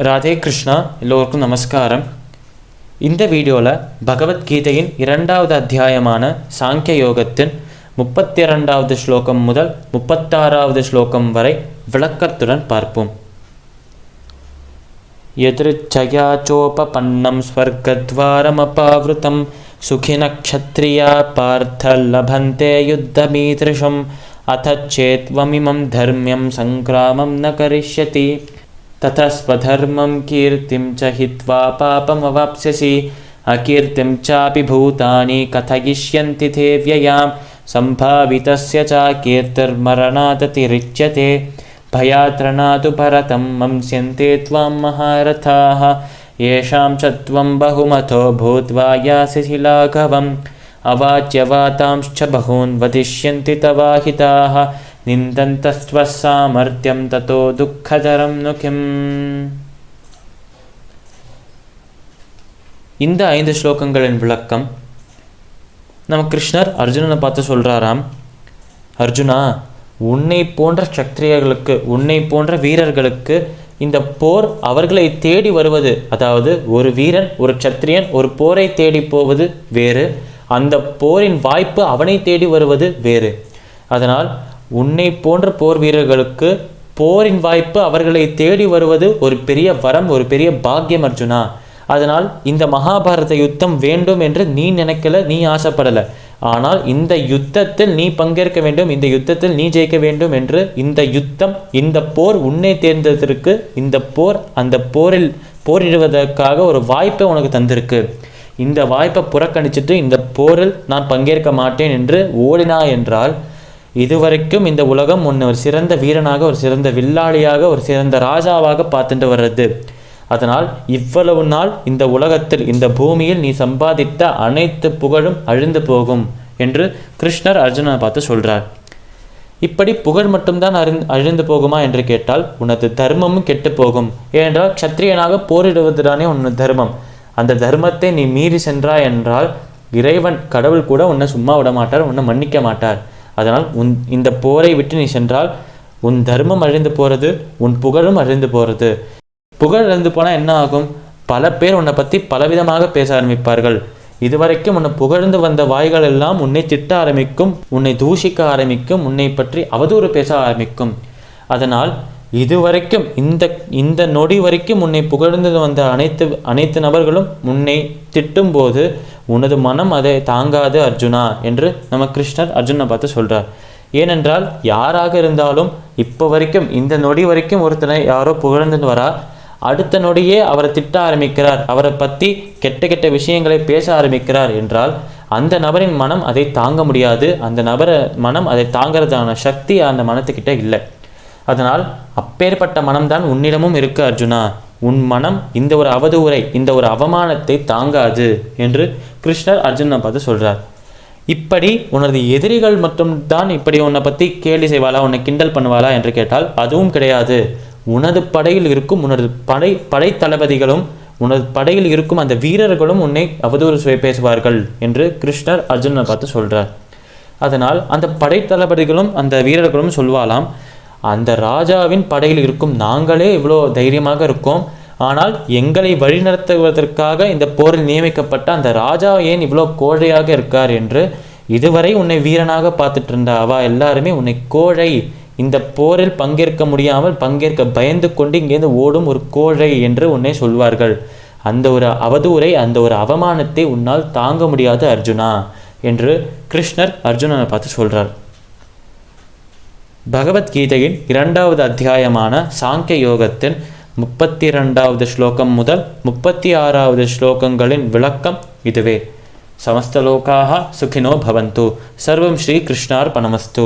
ராதே கிருஷ்ணா. எல்லோருக்கும் நமஸ்காரம். இந்த வீடியோவில் பகவத்கீதையின் 2வது அத்தியாயமான சாங்கிய யோகத்தின் 32வது ஸ்லோகம் முதல் 36வது ஸ்லோகம் வரை விளக்கத்துடன் பார்ப்போம். யத்ருச்சயா சோபபன்னம் ஸ்வர்கத்வாரமபாவ்ருதம் சுகினः க்ஷத்ரியா பார்த்த லபந்தே யுத்தமீத்ருஷம் அத்தச்சேத்வமிமம் தர்ம்யம் சங்கிராமம் ந கரிஷ்யதி तथा स्वधर्मं कीर्तिं च हित्वा पापमवाप्स्यसि अकीर्तिं चापि भूतानि कथयिष्यन्ति ते व्ययां सम्भावितस्य च कीर्तिर्मरणादतिरिच्यते भयात्रणातु परतं मंस्यन्ते त्वां महारथाः येषां च त्वं बहुमतो भूत्वा यास्यसि लाघवम् अवाच्यवातांश्च बहून् वदिष्यन्ति तवाहिताः நிந்தந்தஸ்வசாமர்த்தியம் ததோ துக்கதரம் நுகிம். இந்த 5 ஸ்லோகங்களின் விளக்கம் நம்ம கிருஷ்ணர் அர்ஜுனனை பார்த்து சொல்கிறாராம், அர்ஜுனா, உன்னை போன்ற சத்திரியர்களுக்கு, உன்னை போன்ற வீரர்களுக்கு இந்த போர் அவர்களை தேடி வருவது, அதாவது ஒரு வீரன், ஒரு சத்திரியன் ஒரு போரை தேடி போவது வேறு, அந்த போரின் வாய்ப்பு அவனை தேடி வருவது வேறு. அதனால் உன்னை போன்ற போர் வீரர்களுக்கு போரின் வாய்ப்பு அவர்களை தேடி வருவது ஒரு பெரிய வரம், ஒரு பெரிய பாக்கியம் அர்ஜுனா. அதனால் இந்த மகாபாரத யுத்தம் வேண்டும் என்று நீ நினைக்கல, நீ ஆசைப்படலை. ஆனால் இந்த யுத்தத்தில் நீ பங்கேற்க வேண்டும், இந்த யுத்தத்தில் நீ ஜெயிக்க வேண்டும் என்று இந்த யுத்தம், இந்த போர் உன்னை தேர்ந்ததற்கு, இந்த போர் அந்த போரில் போரிடுவதற்காக ஒரு வாய்ப்பை உனக்கு தந்திருக்கு. இந்த வாய்ப்பை புறக்கணிச்சிட்டு இந்த போரில் நான் பங்கேற்க மாட்டேன் என்று ஓடினா என்றால் இதுவரைக்கும் இந்த உலகம் உன்னை ஒரு சிறந்த வீரனாக, ஒரு சிறந்த வில்லாளியாக, ஒரு சிறந்த ராஜாவாக பார்த்துட்டு வர்றது. அதனால் இவ்வளவு நாள் இந்த உலகத்தில், இந்த பூமியில் நீ சம்பாதித்த அனைத்து புகழும் அழிந்து போகும் என்று கிருஷ்ணர் அர்ஜுனனை பார்த்து சொல்கிறார். இப்படி புகழ் மட்டும்தான் அழிந்து போகுமா என்று கேட்டால் உனது தர்மமும் கெட்டு போகும். ஏனென்றால் க்ஷத்ரியனாக போரிடுவதுதானே உன் தர்மம். அந்த தர்மத்தை நீ மீறி சென்றாய் என்றால் இறைவன், கடவுள் கூட உன்னை சும்மா விட மாட்டார், உன்னை மன்னிக்க மாட்டார். அதனால் இந்த போரை விட்டு நீ சென்றால் உன் தர்மம் அழிந்து போகிறது, உன் புகழும் அழிந்து போகிறது. புகழ் அழிந்து போனால் என்ன ஆகும்? பல பேர் உன்னை பற்றி பலவிதமாக பேச ஆரம்பிப்பார்கள். இதுவரைக்கும் உன்னை புகழ்ந்து வந்த வாய்கள் எல்லாம் உன்னை திட்ட ஆரம்பிக்கும், உன்னை தூஷிக்க ஆரம்பிக்கும், உன்னை பற்றி அவதூறு பேச ஆரம்பிக்கும். அதனால் இதுவரைக்கும் இந்த நொடி வரைக்கும் உன்னை புகழ்ந்து வந்த அனைத்து நபர்களும் உன்னை திட்டும்போது உனது மனம் அதை தாங்காது அர்ஜுனா என்று நம்ம கிருஷ்ணர் அர்ஜுனை பார்த்து சொல்கிறார். ஏனென்றால் யாராக இருந்தாலும் இப்போ வரைக்கும், இந்த நொடி வரைக்கும் ஒருத்தனை யாரோ புகழ்ந்துட்டு வரா, அடுத்த நொடியே அவரை திட்ட ஆரம்பிக்கிறார், அவரை பற்றி கெட்ட கெட்ட விஷயங்களை பேச ஆரம்பிக்கிறார் என்றால் அந்த நபரின் மனம் அதை தாங்க முடியாது. அந்த மனம் அதை தாங்கிறதான சக்தி அந்த மனத்துக்கிட்ட இல்லை. அதனால் அப்பேற்பட்ட மனம்தான் உன்னிடமும் இருக்கு அர்ஜுனா. உன் மனம் இந்த ஒரு அவதூறை, இந்த ஒரு அவமானத்தை தாங்காது என்று கிருஷ்ணர் அர்ஜுனை பார்த்து சொல்கிறார். இப்படி உனது எதிரிகள் மட்டும்தான் இப்படி உன்னை பற்றி கேலி செய்வாளா, உன்னை கிண்டல் பண்ணுவாளா என்று கேட்டால் அதுவும் கிடையாது. உனது படையில் இருக்கும் உனது படை தளபதிகளும், உனது படையில் இருக்கும் அந்த வீரர்களும் உன்னை அவதூறு பேசுவார்கள் என்று கிருஷ்ணர் அர்ஜுனை பார்த்து சொல்கிறார். அதனால் அந்த படை தளபதிகளும் அந்த வீரர்களும் சொல்வாலாம், அந்த ராஜாவின் படையில் இருக்கும் நாங்களே இவ்வளோ தைரியமாக இருக்கோம், ஆனால் எங்களை வழிநடத்துவதற்காக இந்த போரில் நியமிக்கப்பட்ட அந்த ராஜா ஏன் இவ்வளோ கோழையாக இருக்கார் என்று இதுவரை உன்னை வீரனாக பார்த்துட்டு இருந்த அவா எல்லாருமே உன்னை கோழை, இந்த போரில் பங்கேற்க முடியாமல், பங்கேற்க பயந்து கொண்டு இங்கேருந்து ஓடும் ஒரு கோழை என்று உன்னை சொல்வார்கள். அந்த ஒரு அவதூறை, அந்த ஒரு அவமானத்தை உன்னால் தாங்க முடியாது அர்ஜுனா என்று கிருஷ்ணர் அர்ஜுனனை பார்த்து சொல்கிறார். பகவத்கீதையின் 2வது அத்தியாயமான சாங்கிய யோகத்தின் 32வது ஸ்லோகம் முதல் 36வது ஸ்லோகங்களின் விளக்கம் இதுவே. சமஸ்தலோகாஹ சுகினோ பவந்து. சர்வம் ஸ்ரீ கிருஷ்ணார்பணமஸ்து.